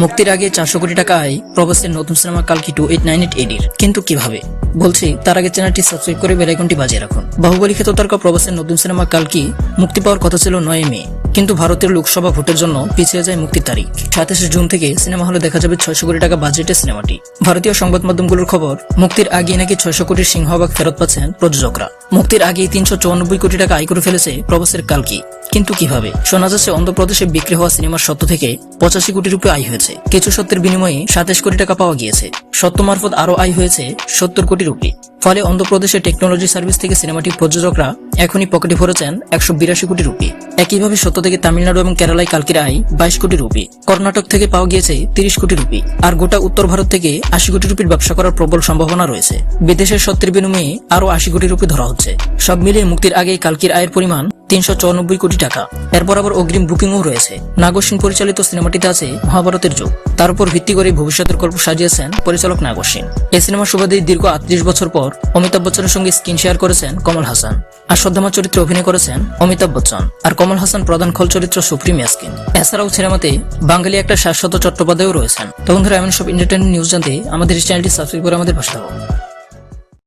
মুক্তির আগে 400 কোটি টাকা আয় প্রবাসের নতুন সিনেমা কালকি 2898 এর। কিন্তু কিভাবে বলছি তার আগে চ্যানেলটি সাবস্ক্রাইব করে বেল আইকনটি বাজিয়ে রাখুন। বাহুবলী খ্যাত তারকা প্রবাসের নতুন সিনেমা কালকি মুক্তি পাওয়ার কথা ছিল 9 মে, কিন্তু ভারতের লোকসভা ভোটের জন্য পিছিয়ে যায় মুক্তির তারিখ। 27 জুন থেকে সিনেমা হলে দেখা যাবে 600 কোটি টাকা বাজেটের সিনেমাটি। ভারতীয় সংবাদ মাধ্যমগুলোর খবর, মুক্তির আগে নাকি 600 কোটির সিংহভাগ ফেরত পাচ্ছেন প্রযোজকরা। মুক্তির আগে 394 কোটি টাকা আয় করে ফেলেছে প্রবাসের কালকি। কিন্তু কিভাবে? শোনা যাচ্ছে অন্ধ্রপ্রদেশে বিক্রি হওয়া সিনেমার সত্ত্ব থেকে 85 কোটি রুপি আয় হয়েছে। কিছু সত্যের বিনিময়ে 27 কোটি টাকা পাওয়া গিয়েছে। সত্ত্ব মারফত আরো আয় হয়েছে 70 কোটি রুপি। ফলে অন্ধ্রপ্রদেশের টেকনোলজি সার্ভিস থেকে সিনেমাটির প্রযোজকরা এখনই পকেটে ভরেছেন 182 কোটি রুপি। একইভাবে সত্ত্ব থেকে তামিলনাড়ু এবং কেরালায় কালকির আয় 22 কোটি রুপি। কর্ণাটক থেকে পাওয়া গিয়েছে 30 কোটি রুপি। আর গোটা উত্তর ভারত থেকে 80 কোটি রুপির ব্যবসা করার প্রবল সম্ভাবনা রয়েছে। বিদেশের সত্যের বিনিময়ে আরো 80 কোটি রুপি ধরা হচ্ছে। সব মিলিয়ে মুক্তির আগে কালকির আয়ের পরিমাণ 394 কোটি টাকা। এরপর আবার অগ্রিম বুকিংও রয়েছে। নাগর সিং পরিচালিত সিনেমাটিতে আছে মহাভারতের যুগ। তার উপর ভিত্তি করে ভবিষ্যতের গল্প সাজিয়েছেন পরিচালক নাগর সিং। এই সিনেমার সুবাদে দীর্ঘ 38 বছর পর অমিতাভ বচ্চনের সঙ্গে স্ক্রিন শেয়ার করেছেন কমল হাসান। আর শ্রদ্ধামা চরিত্রে অভিনয় করেছেন অমিতাভ বচ্চন, আর কমল হাসান প্রধান খল চরিত্র সুপ্রিম ইয়াসকিন। এছাড়াও সিনেমাতে বাঙালি একটা শাশ্বত চট্টোপাধ্যায়ও রয়েছেন। তখন ধরে এমন সব এন্টারটেইনমেন্ট নিউজ জানতে আমাদের চ্যানেলটি সাবস্ক্রাইব করে আমাদের পাশে থাকুন।